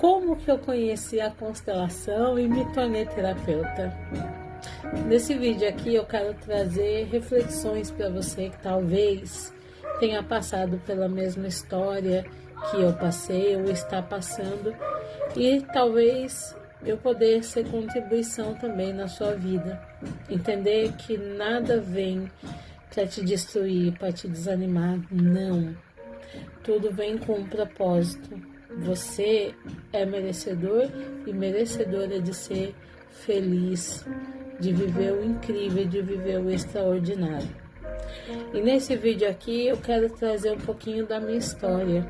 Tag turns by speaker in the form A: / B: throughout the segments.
A: como que eu conheci a constelação e me tornei terapeuta. Nesse vídeo aqui eu quero trazer reflexões para você que talvez tenha passado pela mesma história que eu passei ou está passando, e talvez eu poder ser contribuição também na sua vida. Entender que nada vem para te destruir, para te desanimar, não. Tudo vem com um propósito. Você é merecedor e merecedora de ser feliz, de viver o incrível, de viver o extraordinário. E nesse vídeo aqui eu quero trazer um pouquinho da minha história.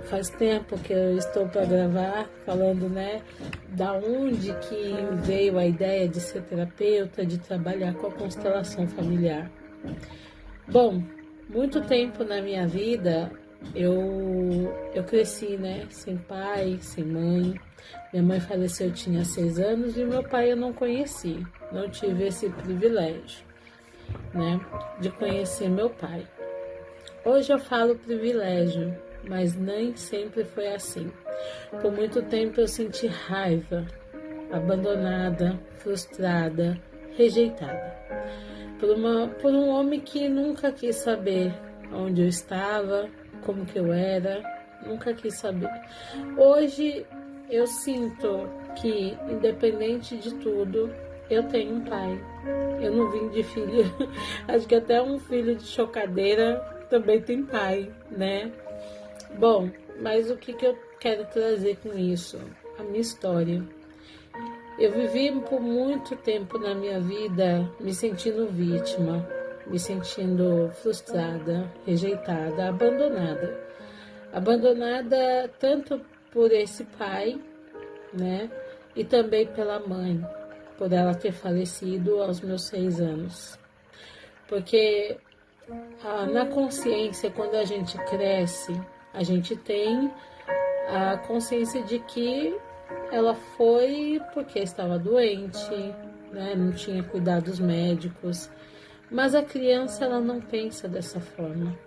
A: Faz tempo que eu estou para gravar, falando, da onde que veio a ideia de ser terapeuta, de trabalhar com a constelação familiar. Bom, muito tempo na minha vida eu cresci, sem pai, sem mãe. Minha mãe faleceu, eu tinha 6 anos, e meu pai eu não conheci, não tive esse privilégio, de conhecer meu pai. Hoje eu falo privilégio, mas nem sempre foi assim. Por muito tempo eu senti raiva, abandonada, frustrada, rejeitada. Por um homem que nunca quis saber onde eu estava, como que eu era, nunca quis saber. Hoje eu sinto que, independente de tudo, eu tenho um pai. Eu não vim de filho, acho que até um filho de chocadeira também tem pai, Bom, mas o que eu quero trazer com isso? A minha história. Eu vivi por muito tempo na minha vida me sentindo vítima, me sentindo frustrada, rejeitada, abandonada. Abandonada tanto por esse pai, e também pela mãe, por ela ter falecido aos meus 6 anos. Porque na consciência, quando a gente cresce, a gente tem a consciência de que ela foi porque estava doente, não tinha cuidados médicos. Mas a criança, ela não pensa dessa forma.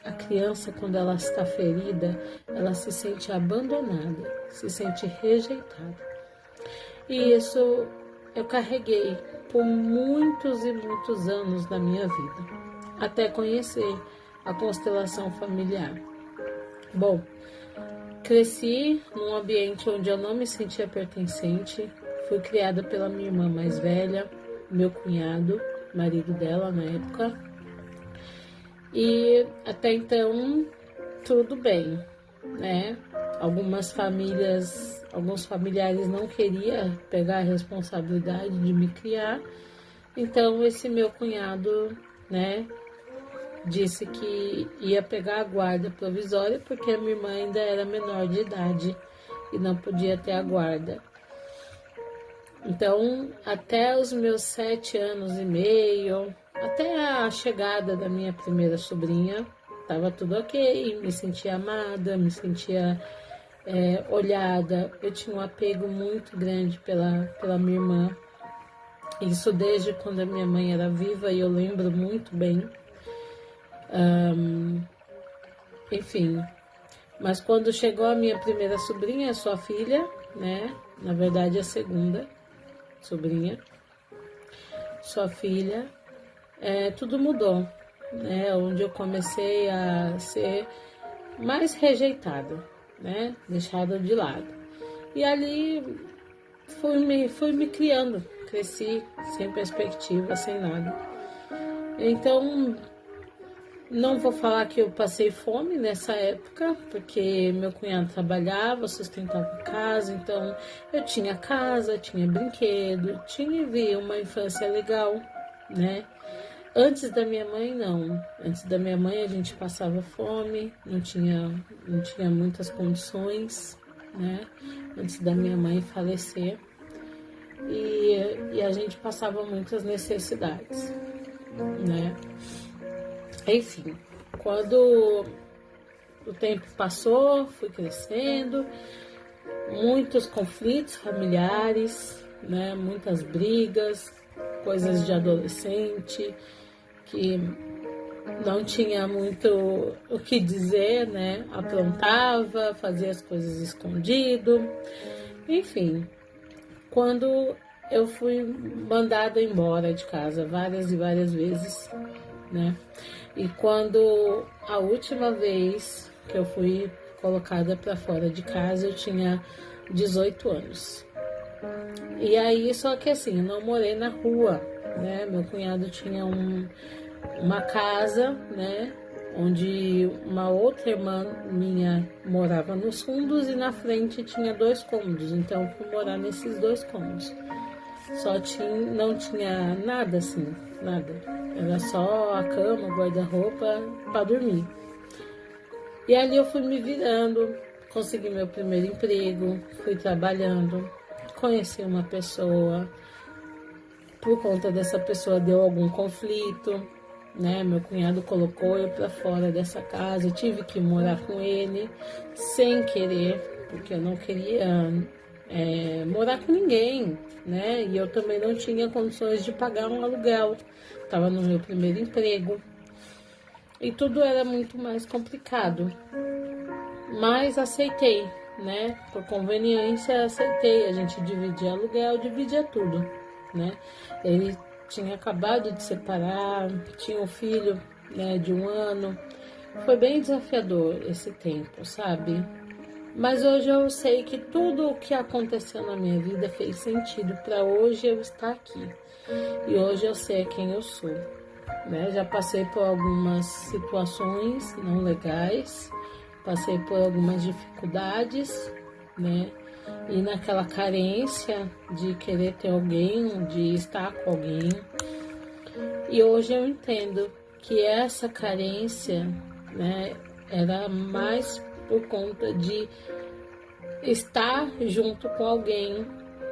A: A criança, quando ela está ferida, ela se sente abandonada, se sente rejeitada. E isso eu carreguei por muitos e muitos anos da minha vida, até conhecer a constelação familiar. Bom, cresci num ambiente onde eu não me sentia pertencente. Fui criada pela minha irmã mais velha, meu cunhado, marido dela na época. E até então, tudo bem, alguns familiares não queriam pegar a responsabilidade de me criar. Então, esse meu cunhado, disse que ia pegar a guarda provisória porque a minha irmã ainda era menor de idade e não podia ter a guarda. Então, até os meus 7 anos e meio, até a chegada da minha primeira sobrinha, estava tudo ok, me sentia amada, me sentia olhada. Eu tinha um apego muito grande pela minha irmã. Isso desde quando a minha mãe era viva, e eu lembro muito bem. Enfim, mas quando chegou a minha primeira sobrinha, a sua filha, na verdade a segunda sobrinha, sua filha, tudo mudou, onde eu comecei a ser mais rejeitada, deixada de lado. E ali fui me criando, cresci sem perspectiva, sem nada. Então, não vou falar que eu passei fome nessa época, porque meu cunhado trabalhava, sustentava a casa, então eu tinha casa, tinha brinquedo, tive uma infância legal, Antes da minha mãe, não. Antes da minha mãe a gente passava fome, não tinha muitas condições, Antes da minha mãe falecer. E a gente passava muitas necessidades, Enfim, quando o tempo passou, fui crescendo, muitos conflitos familiares, muitas brigas, coisas de adolescente, que não tinha muito o que dizer, né? Aprontava, fazia as coisas escondido, enfim. Quando eu fui mandada embora de casa várias e várias vezes, né? E quando a última vez que eu fui colocada para fora de casa, eu tinha 18 anos. E aí, só que assim, eu não morei na rua, né? Meu cunhado tinha uma casa, né? Onde uma outra irmã minha morava nos fundos e na frente tinha 2 cômodos. Então eu fui morar nesses 2 cômodos. Não tinha nada assim, nada. Era só a cama, guarda-roupa para dormir. E ali eu fui me virando, consegui meu primeiro emprego, fui trabalhando, conheci uma pessoa. Por conta dessa pessoa deu algum conflito, né? Meu cunhado colocou eu para fora dessa casa, eu tive que morar com ele sem querer, porque eu não queria morar com ninguém, né? E eu também não tinha condições de pagar um aluguel, estava no meu primeiro emprego e tudo era muito mais complicado, mas aceitei, né? Por conveniência aceitei, a gente dividia aluguel, dividia tudo, né? Ele tinha acabado de separar, tinha um filho, né, de 1 ano. Foi bem desafiador esse tempo, sabe? Mas hoje eu sei que tudo o que aconteceu na minha vida fez sentido para hoje eu estar aqui. E hoje eu sei quem eu sou, né? Já passei por algumas situações não legais, passei por algumas dificuldades, né? E naquela carência de querer ter alguém, de estar com alguém. E hoje eu entendo que essa carência, né, era mais por conta de estar junto com alguém,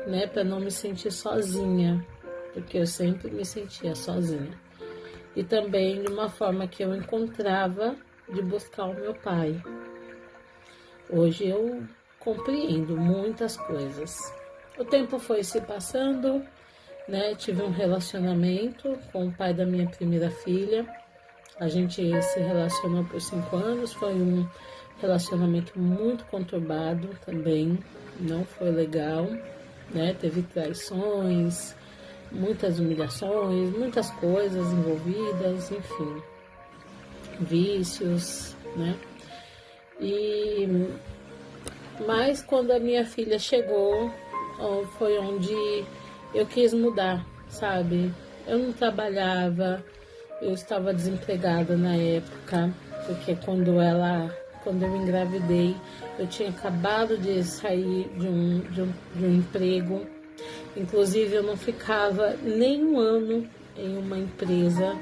A: né, para não me sentir sozinha, porque eu sempre me sentia sozinha. E também de uma forma que eu encontrava de buscar o meu pai. Hoje eu compreendo muitas coisas. O tempo foi se passando, né? Tive um relacionamento com o pai da minha primeira filha. A gente se relacionou por 5 anos, foi um relacionamento muito conturbado também, não foi legal, né? Teve traições, muitas humilhações, muitas coisas envolvidas, enfim, vícios, né? Mas quando a minha filha chegou, foi onde eu quis mudar, sabe? Eu não trabalhava, eu estava desempregada na época, porque quando eu engravidei, eu tinha acabado de sair de um emprego. Inclusive, eu não ficava nem 1 ano em uma empresa,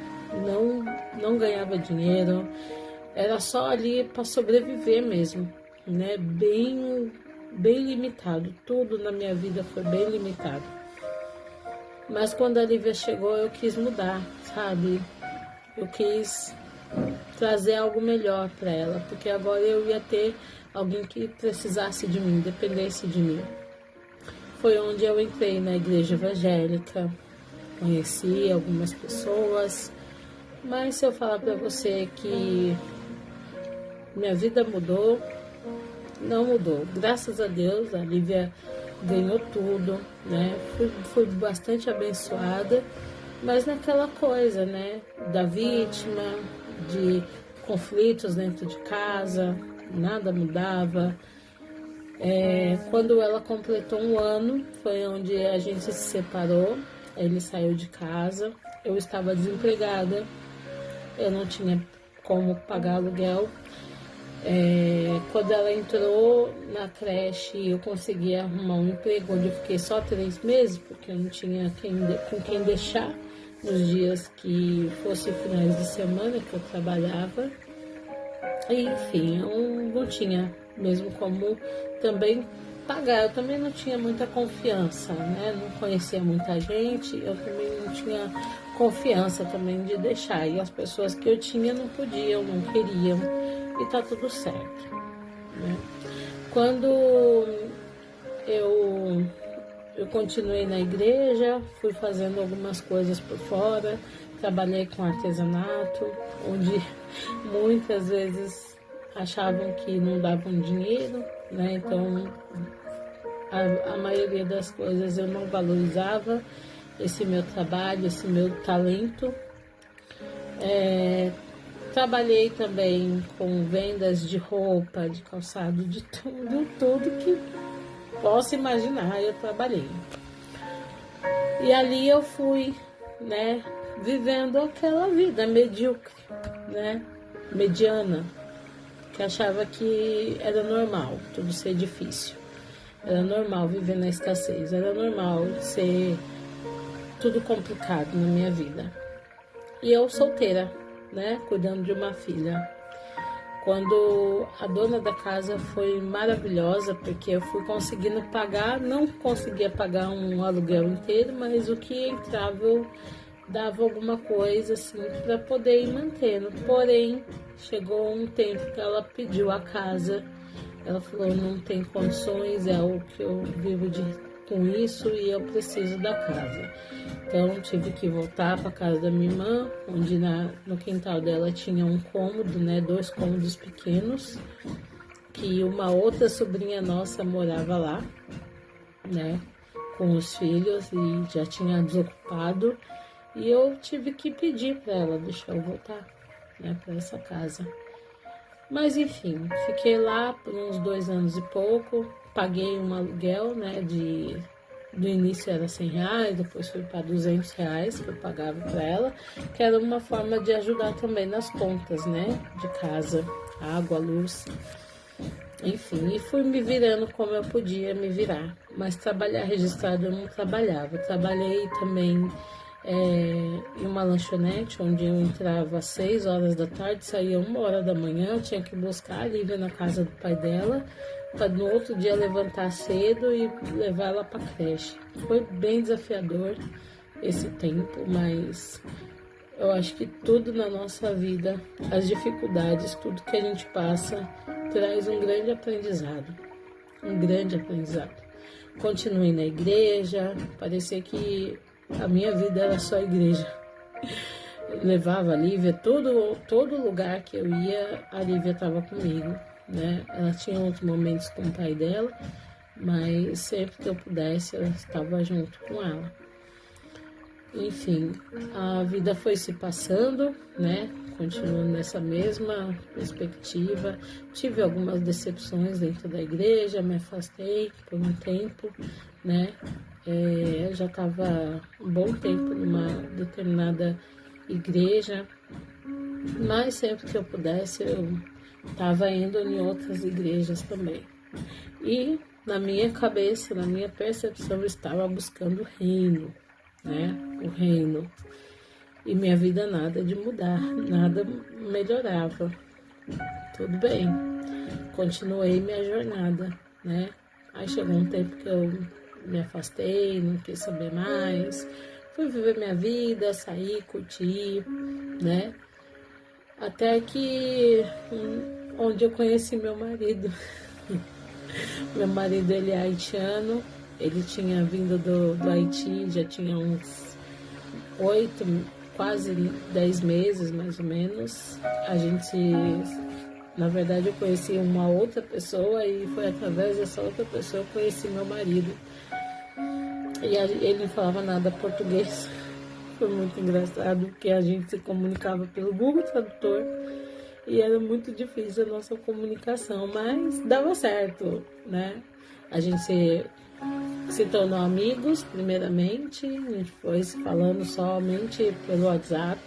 A: não ganhava dinheiro, era só ali para sobreviver mesmo, né? Bem limitado, tudo na minha vida foi bem limitado. Mas quando a Lívia chegou, eu quis mudar, sabe? Eu quis trazer algo melhor para ela, porque agora eu ia ter alguém que precisasse de mim, dependesse de mim. Foi onde eu entrei na igreja evangélica, conheci algumas pessoas, mas se eu falar para você que minha vida mudou, não mudou. Graças a Deus, a Lívia ganhou tudo, né? Fui bastante abençoada, mas naquela coisa, né? Da vítima, de conflitos dentro de casa, nada mudava. Quando ela completou 1 ano, foi onde a gente se separou, ele saiu de casa, eu estava desempregada, eu não tinha como pagar aluguel. Quando ela entrou na creche, eu consegui arrumar um emprego onde eu fiquei só 3 meses, porque eu não tinha com quem deixar nos dias que fossem finais de semana que eu trabalhava. E, enfim, eu não tinha mesmo como também pagar. Eu também não tinha muita confiança, né? Não conhecia muita gente, eu também não tinha confiança também de deixar. E as pessoas que eu tinha não podiam, não queriam. E tá tudo certo, né? Quando eu continuei na igreja, fui fazendo algumas coisas por fora, trabalhei com artesanato, onde muitas vezes achavam que não davam dinheiro, né? Então a maioria das coisas eu não valorizava esse meu trabalho, esse meu talento. Trabalhei também com vendas de roupa, de calçado, de tudo que posso imaginar, eu trabalhei. E ali eu fui, né, vivendo aquela vida medíocre, né, mediana, que achava que era normal tudo ser difícil. Era normal viver na escassez, era normal ser tudo complicado na minha vida. E eu solteira, né, cuidando de uma filha. Quando a dona da casa foi maravilhosa, porque eu fui conseguindo pagar, não conseguia pagar um aluguel inteiro, mas o que entrava eu dava alguma coisa assim para poder ir mantendo. Porém, chegou um tempo que ela pediu a casa. Ela falou, não tem condições, é o que eu vivo com isso e eu preciso da casa. Então tive que voltar para casa da minha irmã, onde no quintal dela tinha um cômodo, né, 2 cômodos pequenos, que uma outra sobrinha nossa morava lá, né, com os filhos e já tinha desocupado. E eu tive que pedir para ela deixar eu voltar, né, para essa casa. Mas enfim, fiquei lá por uns 2 anos e pouco, paguei um aluguel, né, do início era R$100, depois foi para R$200 que eu pagava para ela, que era uma forma de ajudar também nas contas, né, de casa, água, luz, enfim, e fui me virando como eu podia me virar, mas trabalhar registrado eu não trabalhava, trabalhei também em uma lanchonete, onde eu entrava às 6 horas da tarde, saía 1 hora da manhã, eu tinha que buscar a Lívia na casa do pai dela, para no outro dia levantar cedo e levar ela para creche. Foi bem desafiador esse tempo, mas eu acho que tudo na nossa vida, as dificuldades, tudo que a gente passa, traz um grande aprendizado. Um grande aprendizado. Continuei na igreja, parecia que a minha vida era só igreja. Eu levava a Lívia, todo lugar que eu ia, a Lívia estava comigo, né? Ela tinha outros momentos com o pai dela, mas sempre que eu pudesse, eu estava junto com ela. Enfim, a vida foi se passando, né? Continuando nessa mesma perspectiva. Tive algumas decepções dentro da igreja, me afastei por um tempo, né? Eu já estava um bom tempo numa determinada igreja, mas sempre que eu pudesse eu estava indo em outras igrejas também. E na minha cabeça, na minha percepção, eu estava buscando o reino, né? O reino. E minha vida nada de mudar, nada melhorava. Tudo bem, continuei minha jornada, né? Aí chegou um tempo que eu me afastei, não quis saber mais, fui viver minha vida, sair, curtir, né? Até que onde eu conheci meu marido. Meu marido, ele é haitiano, ele tinha vindo do Haiti, já tinha uns 8, quase 10 meses, mais ou menos. Na verdade, eu conheci uma outra pessoa e foi através dessa outra pessoa que eu conheci meu marido. E ele não falava nada português. Foi muito engraçado, porque a gente se comunicava pelo Google Tradutor e era muito difícil a nossa comunicação, mas dava certo, né? A gente se tornou amigos, primeiramente, a gente foi se falando somente pelo WhatsApp,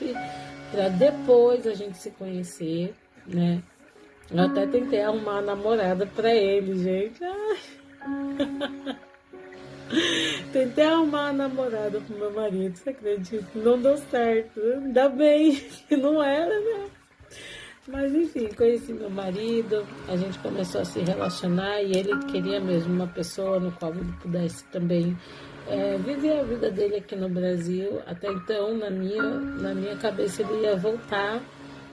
A: para depois a gente se conhecer, né? Eu até tentei arrumar uma namorada para ele, gente. Ai. Tentei arrumar uma namorada pro meu marido, você acredita? Não deu certo, ainda bem que não era, né? Mas enfim, conheci meu marido, a gente começou a se relacionar e ele queria mesmo uma pessoa no qual ele pudesse também viver a vida dele aqui no Brasil. Até então, na minha cabeça, ele ia voltar,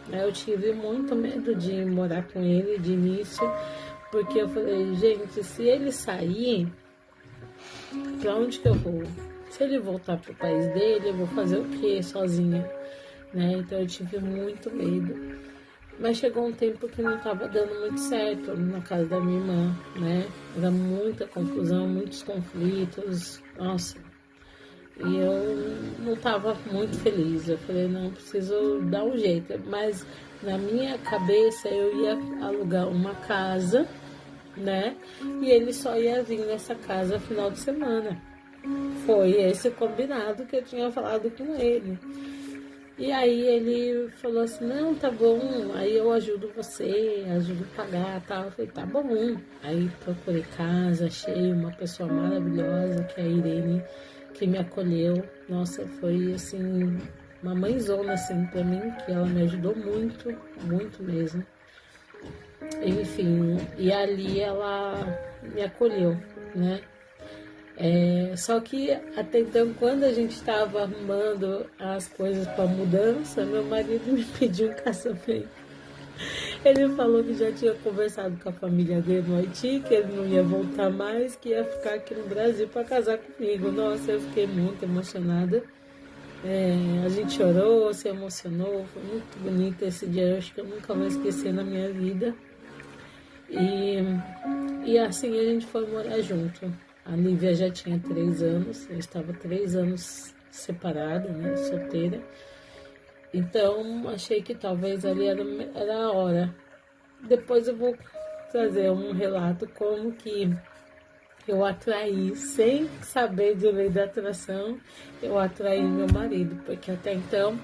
A: né? Eu tive muito medo de morar com ele de início, porque eu falei, gente, se ele sair, pra onde que eu vou? se ele voltar pro país dele, eu vou fazer o quê sozinha, né? Então eu tive muito medo. Mas chegou um tempo que não estava dando muito certo na casa da minha irmã, né? Era muita confusão, muitos conflitos, nossa. E eu não estava muito feliz. Eu falei, não, preciso dar um jeito. Mas na minha cabeça eu ia alugar uma casa, né? E ele só ia vir nessa casa no final de semana. Foi esse combinado que eu tinha falado com ele. E aí ele falou assim, não, tá bom, aí eu ajudo você, ajudo a pagar, tal. Eu falei, tá bom. Aí procurei casa, achei uma pessoa maravilhosa, que é a Irene, que me acolheu. Nossa, foi assim, uma mãezona assim pra mim, que ela me ajudou muito, muito mesmo. Enfim, e ali ela me acolheu, né? Só que até então, quando a gente estava arrumando as coisas para mudança, meu marido me pediu um casamento. Ele falou que já tinha conversado com a família dele no Haiti, que ele não ia voltar mais, que ia ficar aqui no Brasil para casar comigo. Nossa, eu fiquei muito emocionada. A gente chorou, se emocionou, foi muito bonito esse dia. Eu acho que eu nunca vou esquecer na minha vida. E assim a gente foi morar junto. A Lívia já tinha 3 anos, eu estava 3 anos separada, né, solteira. Então, achei que talvez ali era a hora. Depois eu vou trazer um relato como que eu atraí, sem saber de lei da atração, eu atraí meu marido, porque até então,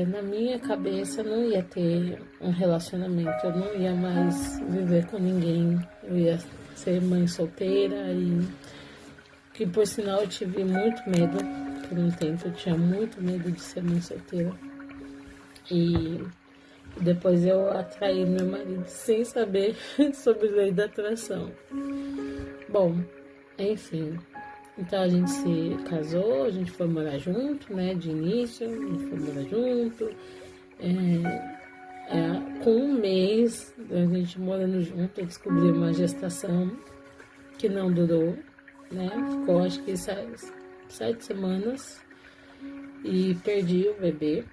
A: na minha cabeça, eu não ia ter um relacionamento, eu não ia mais viver com ninguém, eu ia ser mãe solteira e que por sinal eu tive muito medo por um tempo, eu tinha muito medo de ser mãe solteira e depois eu atraí meu marido sem saber sobre lei da atração. Bom, enfim, então a gente se casou, a gente foi morar junto, né, de início, a gente foi morar junto, com um mês a gente morando junto, eu descobri uma gestação que não durou, né? Ficou acho que 7 semanas e perdi o bebê,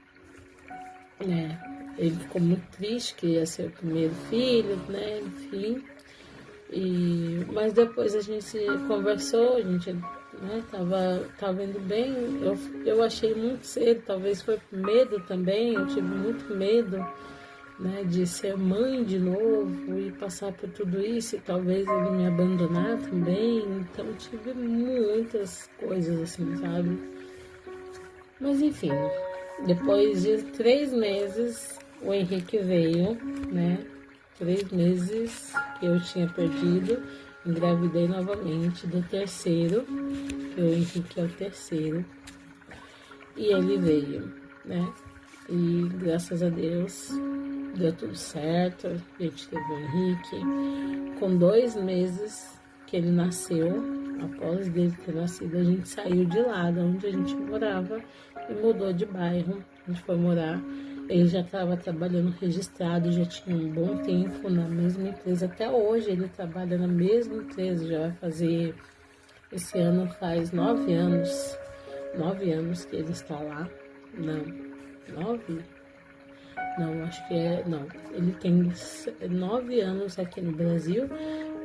A: né? Ele ficou muito triste, que ia ser o primeiro filho, né? Enfim. Mas depois a gente conversou, a gente, né, tava indo bem. Eu achei muito cedo, talvez foi por medo também, eu tive muito medo, né, de ser mãe de novo e passar por tudo isso e talvez ele me abandonar também. Então tive muitas coisas assim, sabe? Mas enfim, depois de 3 meses o Henrique veio, né? 3 meses que eu tinha perdido, engravidei novamente do terceiro, que o Henrique é o terceiro, e ele veio, né? E graças a Deus deu tudo certo, a gente teve o Henrique. Com 2 meses que ele nasceu, após dele ter nascido, a gente saiu de lá, de onde a gente morava, e mudou de bairro. A gente foi morar, ele já estava trabalhando registrado, já tinha um bom tempo na mesma empresa. Até hoje ele trabalha na mesma empresa, já vai fazer, esse ano faz 9 anos. 9 anos que ele está lá. Não, 9? Não, acho que não. Ele tem 9 anos aqui no Brasil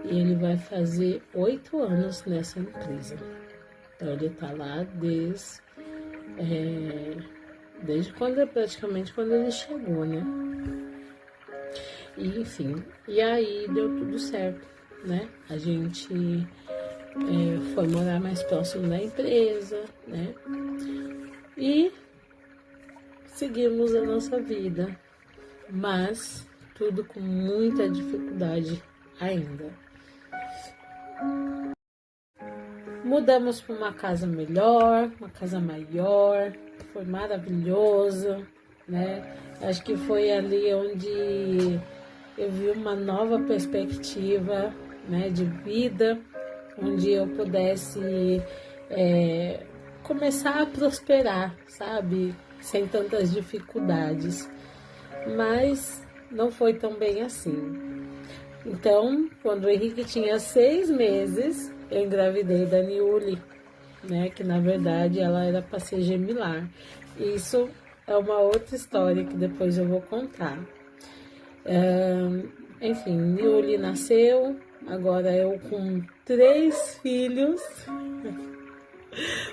A: e ele vai fazer 8 anos nessa empresa. Então ele está lá desde praticamente quando ele chegou, né? E, enfim, e aí deu tudo certo, né? A gente foi morar mais próximo da empresa, né? E seguimos a nossa vida, mas tudo com muita dificuldade ainda. Mudamos para uma casa melhor, uma casa maior, foi maravilhoso, né? Acho que foi ali onde eu vi uma nova perspectiva, né, de vida, onde eu pudesse começar a prosperar, sabe? Sem tantas dificuldades. Mas não foi tão bem assim. Então, quando o Henrique tinha 6 meses, eu engravidei da Niuli, né? Que na verdade ela era para ser gemelar. Isso é uma outra história que depois eu vou contar. Enfim, Niuli nasceu, agora eu com 3 filhos,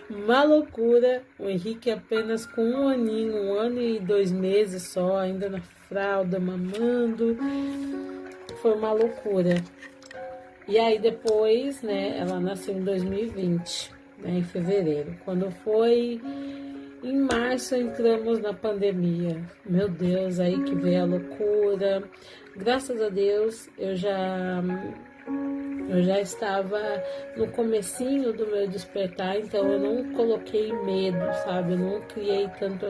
A: uma loucura. O Henrique apenas com 1 aninho, 1 ano e 2 meses só, ainda na fralda, mamando, foi uma loucura. E aí depois, né, ela nasceu em 2020, né, em fevereiro. Quando foi em março entramos na pandemia. Meu Deus, aí que veio a loucura. Graças a Deus eu já estava no comecinho do meu despertar, então eu não coloquei medo, sabe? Eu não criei tanto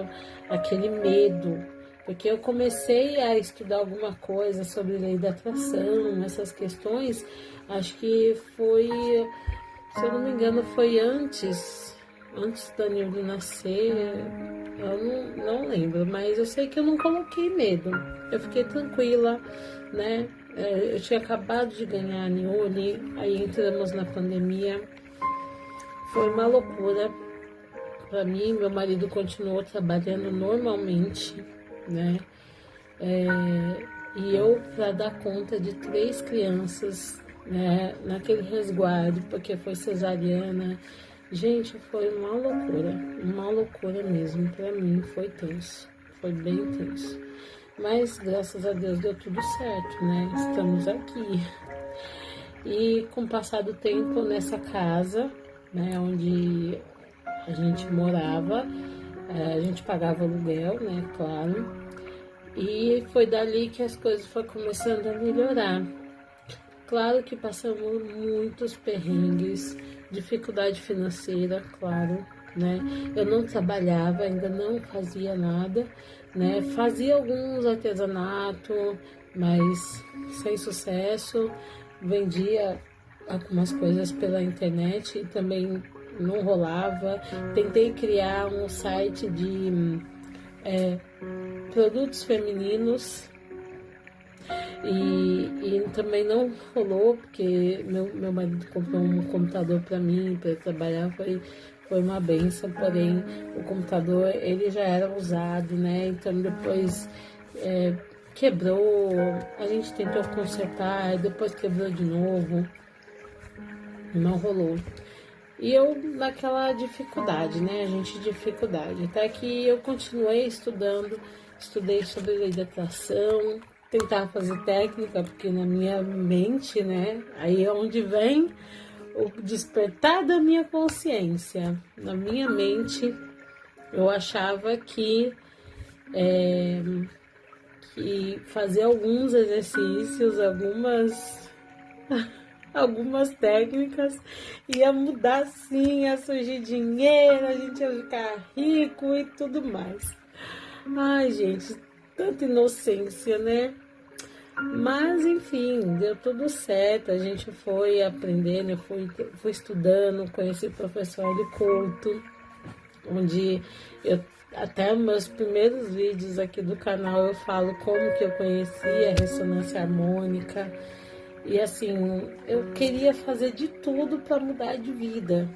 A: aquele medo, porque eu comecei a estudar alguma coisa sobre lei da atração, essas questões, acho que foi, se eu não me engano, foi antes da Nilde nascer, eu não lembro, mas eu sei que eu não coloquei medo, eu fiquei tranquila, né? Eu tinha acabado de ganhar a Niuli, aí entramos na pandemia, foi uma loucura para mim. Meu marido continuou trabalhando normalmente, né? E eu, para dar conta de 3 crianças, né, naquele resguardo, porque foi cesariana, gente, foi uma loucura mesmo. Para mim foi tenso, foi bem tenso. Mas graças a Deus deu tudo certo, né? Estamos aqui. E com o passar do tempo nessa casa, né, onde a gente morava, a gente pagava aluguel, né, claro. E foi dali que as coisas foram começando a melhorar. Claro que passamos muitos perrengues, dificuldade financeira, claro, né? Eu não trabalhava, ainda não fazia nada, né? Fazia alguns artesanato, mas sem sucesso. Vendia algumas coisas pela internet e também não rolava. Tentei criar um site de produtos femininos e também não rolou, porque meu marido comprou um computador para mim, para trabalhar, foi uma benção, porém o computador ele já era usado, né? Então depois quebrou, a gente tentou consertar, depois quebrou de novo, não rolou. E eu naquela dificuldade, né, dificuldade, até que eu continuei estudando, estudei sobre lei da atração, tentar fazer técnica, porque na minha mente, né, aí é onde vem o despertar da minha consciência. Na minha mente, eu achava que fazer alguns exercícios, algumas técnicas, ia mudar sim, ia surgir dinheiro, a gente ia ficar rico e tudo mais. Ai, gente, tanta inocência, né? Mas, enfim, deu tudo certo, a gente foi aprendendo, eu fui estudando, conheci o professor Hélio Couto, onde até meus primeiros vídeos aqui do canal eu falo como que eu conheci a ressonância harmônica. E assim, eu queria fazer de tudo para mudar de vida.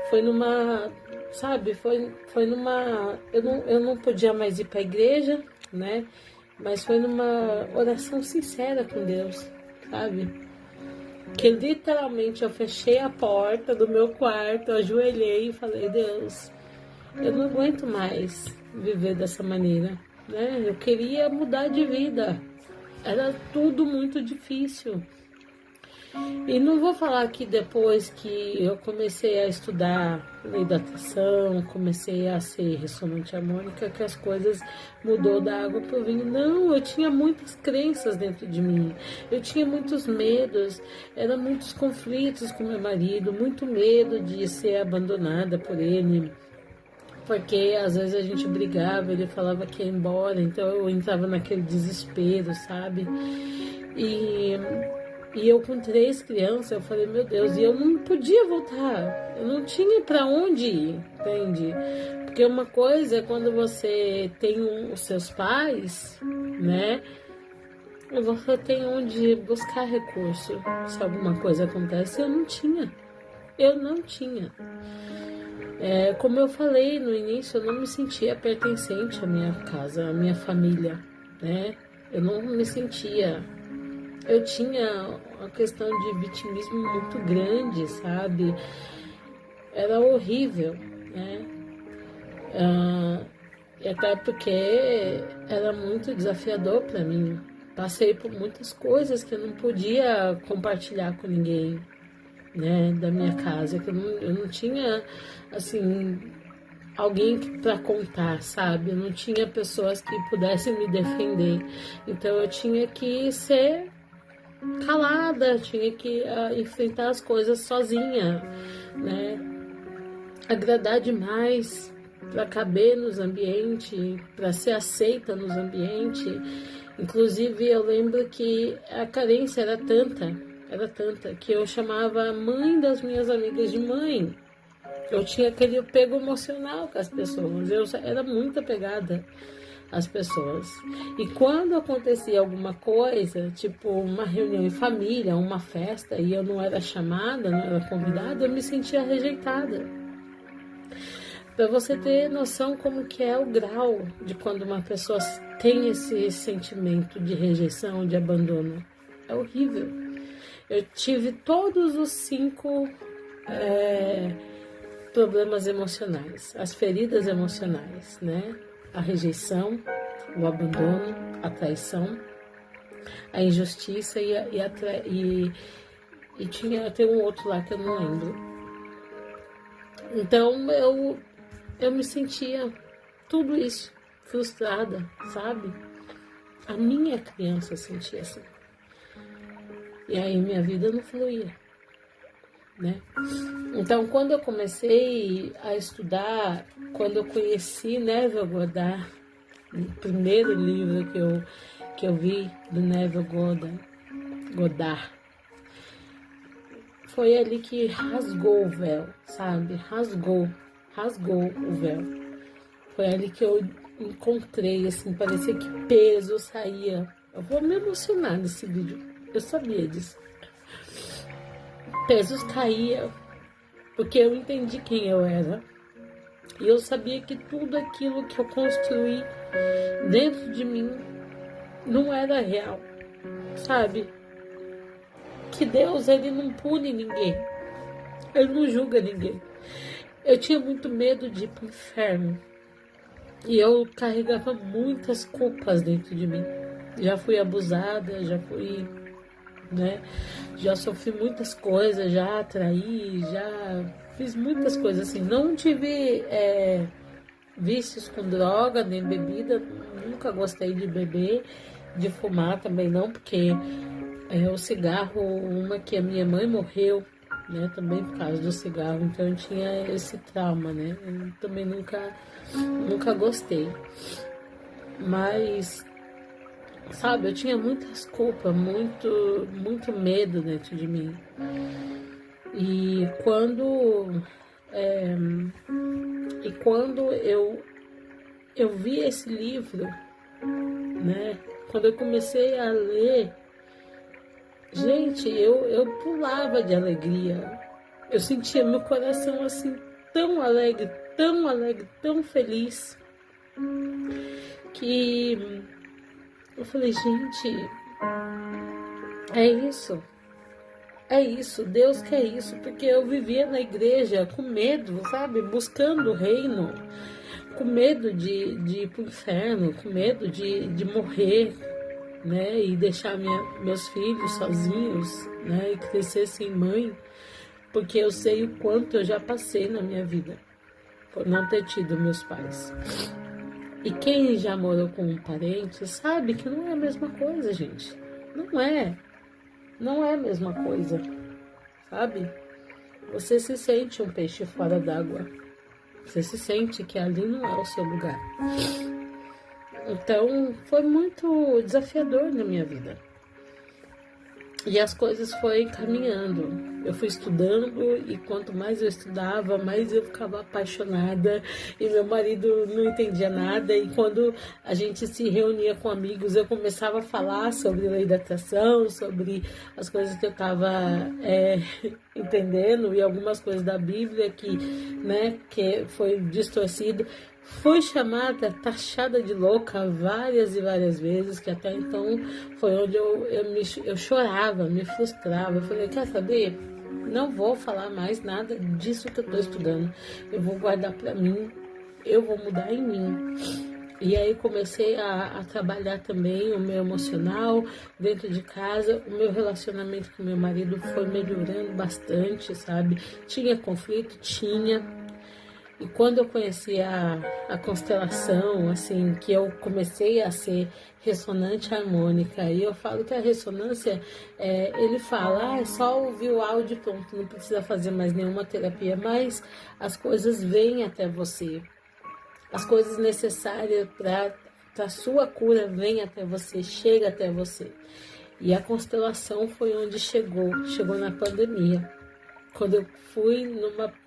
A: Foi numa, sabe, foi numa, eu não podia mais ir para a igreja, né? Mas foi numa oração sincera com Deus, sabe? Que literalmente eu fechei a porta do meu quarto, ajoelhei e falei: Deus, eu não aguento mais viver dessa maneira, né? Eu queria mudar de vida. Era tudo muito difícil. E não vou falar que depois que eu comecei a estudar lei da atração, comecei a ser ressonante harmônica, que as coisas mudou da água para o vinho. Não, eu tinha muitas crenças dentro de mim. Eu tinha muitos medos, eram muitos conflitos com meu marido, muito medo de ser abandonada por ele. Porque às vezes a gente brigava, ele falava que ia embora, então eu entrava naquele desespero, sabe? E eu com 3 crianças, eu falei, meu Deus, e eu não podia voltar, eu não tinha para onde ir, entende? Porque uma coisa é quando você tem os seus pais, né? Você tem onde buscar recurso, se alguma coisa acontece, eu não tinha. Eu não tinha. Como eu falei no início, eu não me sentia pertencente à minha casa, à minha família, né? Eu não me sentia. Eu tinha uma questão de vitimismo muito grande, sabe? Era horrível, né? E até porque era muito desafiador para mim. Passei por muitas coisas que eu não podia compartilhar com ninguém, né, da minha casa, que eu não tinha, assim, alguém para contar, sabe? Eu não tinha pessoas que pudessem me defender. Então eu tinha que ser calada, tinha que enfrentar as coisas sozinha, né? Agradar demais para caber nos ambientes, para ser aceita nos ambientes. Inclusive eu lembro que a carência era tanta que eu chamava a mãe das minhas amigas de mãe. Eu tinha aquele apego emocional com as pessoas, eu era muito apegada às pessoas. E quando acontecia alguma coisa, tipo uma reunião em família, uma festa, e eu não era chamada, não era convidada, eu me sentia rejeitada. Para você ter noção como que é o grau de quando uma pessoa tem esse sentimento de rejeição, de abandono. É horrível. Eu tive todos os 5 problemas emocionais, as feridas emocionais, né? A rejeição, o abandono, a traição, a injustiça e tem um outro lá que eu não lembro. Então eu me sentia tudo isso, frustrada, sabe? A minha criança sentia assim. E aí minha vida não fluía, né? Então, quando eu comecei a estudar, quando eu conheci Neville Goddard, o primeiro livro que eu vi do Neville Goddard, foi ali que rasgou o véu, sabe? Rasgou o véu. Foi ali que eu encontrei, assim, parecia que peso saía. Eu vou me emocionar nesse vídeo, eu sabia disso. Pesos caía, porque eu entendi quem eu era. E eu sabia que tudo aquilo que eu construí dentro de mim não era real, sabe? Que Deus, ele não pune ninguém, ele não julga ninguém. Eu tinha muito medo de ir pro inferno. E eu carregava muitas culpas dentro de mim. Já fui abusada, já fui, né? Já sofri muitas coisas, já traí, já fiz muitas coisas assim. Não tive vícios com droga, nem bebida. Nunca gostei de beber, de fumar também não, porque o cigarro, uma que a minha mãe morreu, né, também por causa do cigarro, então eu tinha esse trauma, né, eu também nunca gostei, mas, sabe, eu tinha muitas culpas, muito medo dentro de mim, e quando eu vi esse livro, né, quando eu comecei a ler, gente, eu pulava de alegria. Eu sentia meu coração assim tão alegre, tão feliz, que eu falei, gente, é isso, Deus quer isso, porque eu vivia na igreja com medo, sabe, buscando o reino, com medo de ir pro inferno, com medo de morrer, né, e deixar meus filhos sozinhos, né, e crescer sem mãe, porque eu sei o quanto eu já passei na minha vida por não ter tido meus pais. E quem já morou com um parente sabe que não é a mesma coisa, gente. Não é a mesma coisa, sabe? Você se sente um peixe fora d'água. Você se sente que ali não é o seu lugar. Então, foi muito desafiador na minha vida. E as coisas foram caminhando. Eu fui estudando e quanto mais eu estudava, mais eu ficava apaixonada. E meu marido não entendia nada. E quando a gente se reunia com amigos, eu começava a falar sobre lei da atração, sobre as coisas que eu estava entendendo e algumas coisas da Bíblia que foi distorcido. Fui chamada, taxada de louca várias e várias vezes, que até então foi onde eu chorava, me frustrava. Eu falei, quer saber? Não vou falar mais nada disso que eu estou estudando. Eu vou guardar para mim, eu vou mudar em mim. E aí comecei a trabalhar também o meu emocional dentro de casa. O meu relacionamento com meu marido foi melhorando bastante, sabe? Tinha conflito? Tinha. E quando eu conheci a constelação, assim, que eu comecei a ser ressonante harmônica, e eu falo que a ressonância, ele fala, é só ouvir o áudio, pronto, não precisa fazer mais nenhuma terapia, mas as coisas vêm até você, as coisas necessárias para a sua cura vêm até você, chega até você. E a constelação foi onde chegou na pandemia. Quando eu fui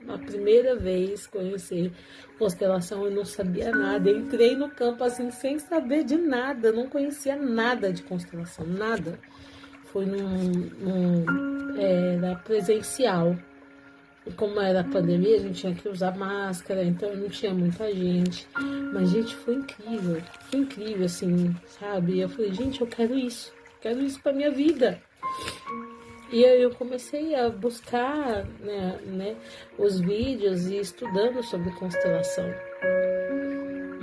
A: uma primeira vez conhecer constelação, eu não sabia nada. Eu entrei no campo assim, sem saber de nada, não conhecia nada de constelação, nada. Foi era presencial. E como era a pandemia, a gente tinha que usar máscara, então não tinha muita gente. Mas, gente, foi incrível, assim, sabe? Eu falei, gente, eu quero isso pra minha vida. E aí eu comecei a buscar os vídeos e estudando sobre constelação.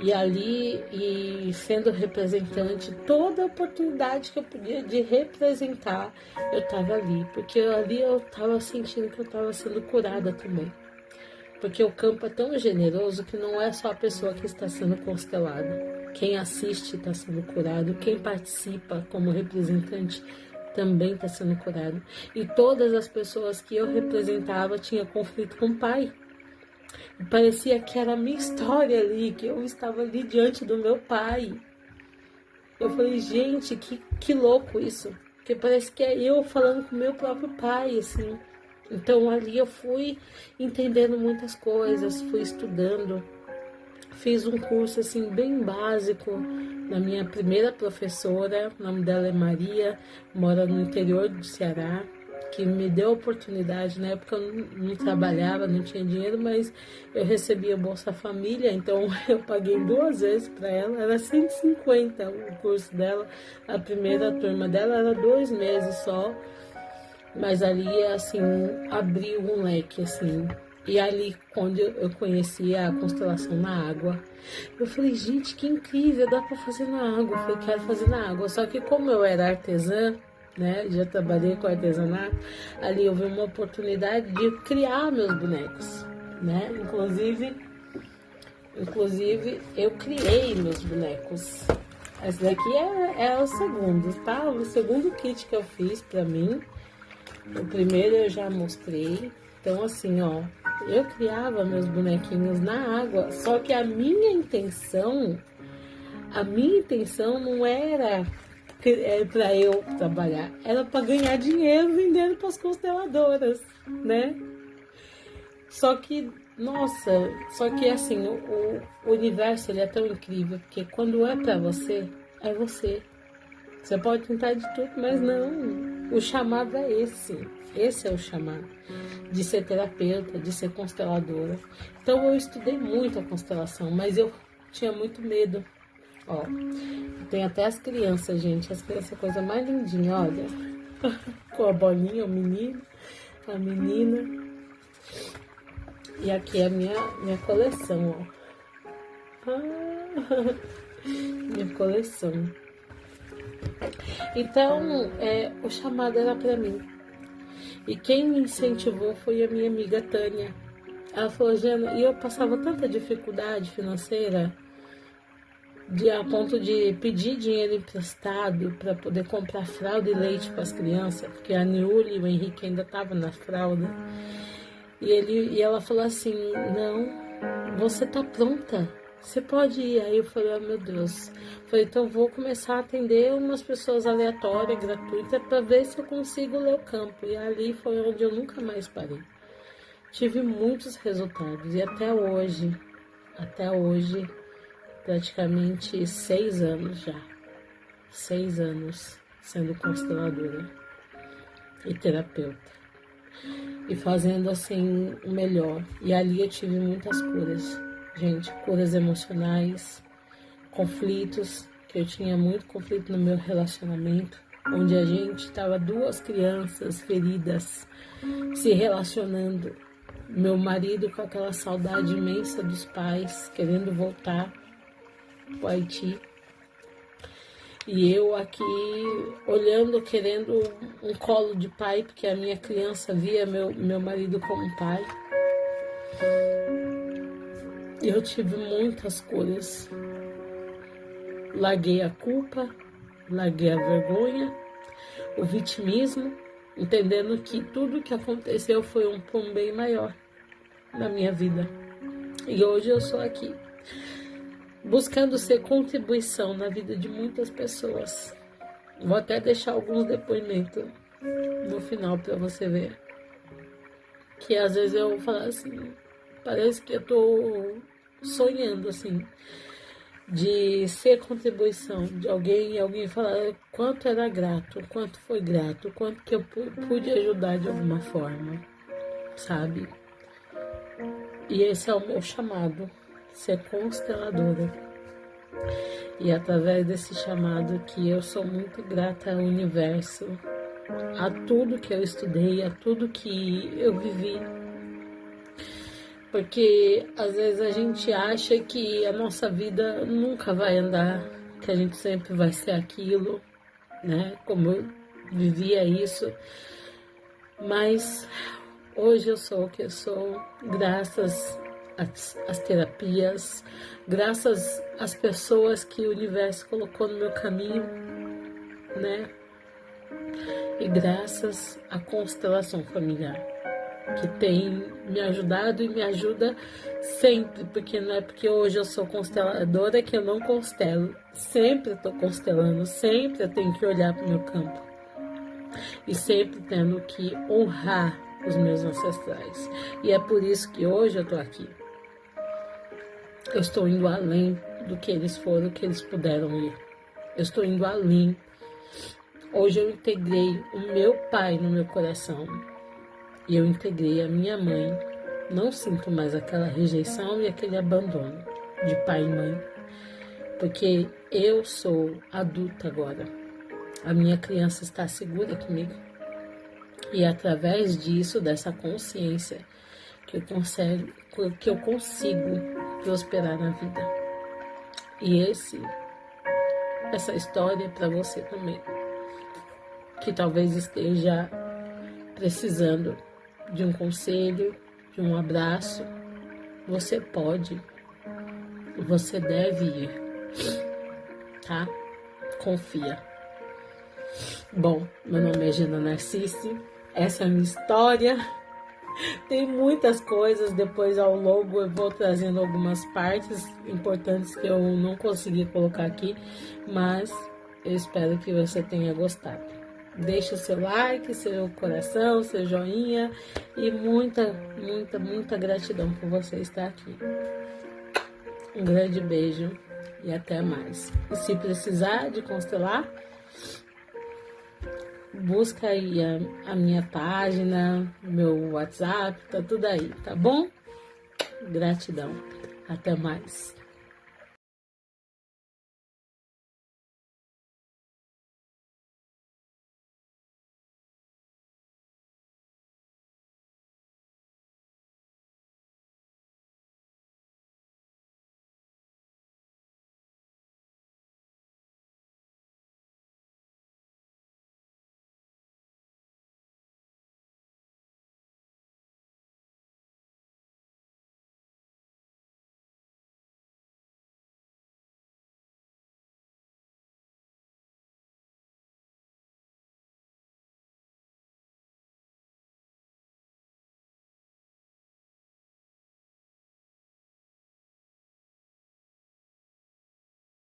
A: E ali, e sendo representante, toda oportunidade que eu podia de representar, eu estava ali. Porque ali eu estava sentindo que eu estava sendo curada também. Porque o campo é tão generoso que não é só a pessoa que está sendo constelada. Quem assiste está sendo curado, quem participa como representante também está sendo curado. E todas as pessoas que eu representava tinham conflito com o pai. E parecia que era a minha história ali, que eu estava ali diante do meu pai. Eu falei, gente, que louco isso. Porque parece que é eu falando com o meu próprio pai, assim. Então ali eu fui entendendo muitas coisas, fui estudando. Fiz um curso assim bem básico na minha primeira professora, o nome dela é Maria, mora no interior do Ceará, que me deu a oportunidade. Na época eu não trabalhava, não tinha dinheiro, mas eu recebia Bolsa Família, então eu paguei 2 vezes para ela, era 150 o curso dela, a primeira turma dela era 2 meses só, mas ali assim, abriu um leque assim. E ali, quando eu conheci a constelação na água, eu falei, gente, que incrível, dá para fazer na água. Eu falei, quero fazer na água. Só que como eu era artesã, já trabalhei com artesanato, ali eu vi uma oportunidade de criar meus bonecos, Inclusive, eu criei meus bonecos. Esse daqui é o segundo, tá? O segundo kit que eu fiz para mim. O primeiro eu já mostrei. Então, assim, ó, eu criava meus bonequinhos na água, só que a minha intenção não era para eu trabalhar, era para ganhar dinheiro vendendo para as consteladoras, né? Só que assim, o universo ele é tão incrível, porque quando é para você, é você. Você pode tentar de tudo, mas não. O chamado é esse. Esse é o chamado. De ser terapeuta, de ser consteladora. Então eu estudei muito a constelação, mas eu tinha muito medo. Ó, tem até as crianças, gente. As crianças é a coisa mais lindinha, olha. Com a bolinha, o menino, a menina. E aqui é a minha coleção, ó. Minha coleção. Então, o chamado era para mim. E quem me incentivou foi a minha amiga Tânia. Ela falou, Jana, e eu passava tanta dificuldade financeira, a ponto de pedir dinheiro emprestado para poder comprar fralda e leite para as crianças, porque a Niúlia e o Henrique ainda estavam na fralda. E ela falou assim, não, você tá pronta. você pode ir? Aí eu falei, oh, meu Deus. Falei, então eu vou começar a atender umas pessoas aleatórias, gratuitas, para ver se eu consigo ler o campo. E ali foi onde eu nunca mais parei. Tive muitos resultados e até hoje, praticamente 6 anos já. 6 anos sendo consteladora e terapeuta. E fazendo assim o melhor. E ali eu tive muitas curas. Gente, curas emocionais, conflitos, que eu tinha muito conflito no meu relacionamento, onde a gente estava 2 crianças feridas se relacionando. Meu marido com aquela saudade imensa dos pais, querendo voltar para o Haiti. E eu aqui olhando, querendo um colo de pai, porque a minha criança via meu marido como pai. E eu tive muitas curas. Larguei a culpa, larguei a vergonha, o vitimismo, entendendo que tudo que aconteceu foi por um bem maior na minha vida. E hoje eu sou aqui, buscando ser contribuição na vida de muitas pessoas. Vou até deixar alguns depoimentos no final para você ver. Que às vezes eu falo assim, parece que eu tô sonhando assim, de ser contribuição de alguém e alguém falar quanto era grato, quanto foi grato, quanto que eu pude ajudar de alguma forma, sabe? E esse é o meu chamado, ser consteladora. E através desse chamado que eu sou muito grata ao universo, a tudo que eu estudei, a tudo que eu vivi. Porque às vezes a gente acha que a nossa vida nunca vai andar, que a gente sempre vai ser aquilo, né? Como eu vivia isso. Mas hoje eu sou o que eu sou, graças às terapias, graças às pessoas que o universo colocou no meu caminho, né? E graças à constelação familiar, que tem me ajudado e me ajuda sempre, porque não é porque hoje eu sou consteladora que eu não constelo. Sempre estou constelando, sempre eu tenho que olhar para o meu campo. E sempre tendo que honrar os meus ancestrais. E é por isso que hoje eu estou aqui. Eu estou indo além do que eles foram, do que eles puderam ir. Eu estou indo além. Hoje eu integrei o meu pai no meu coração. E eu integrei a minha mãe. Não sinto mais aquela rejeição e aquele abandono de pai e mãe. Porque eu sou adulta agora. A minha criança está segura comigo. E é através disso, dessa consciência, que eu consigo prosperar na vida. E essa história é para você também. Que talvez esteja precisando de um conselho, de um abraço. Você pode, você deve ir, tá? Confia. Bom, meu nome é Gina Narcisse, essa é a minha história. Tem muitas coisas, depois ao longo eu vou trazendo algumas partes importantes que eu não consegui colocar aqui, mas eu espero que você tenha gostado. Deixe o seu like, seu coração, seu joinha e muita, muita, muita gratidão por você estar aqui. Um grande beijo e até mais. E se precisar de constelar, busca aí a minha página, meu WhatsApp, tá tudo aí, tá bom? Gratidão. Até mais.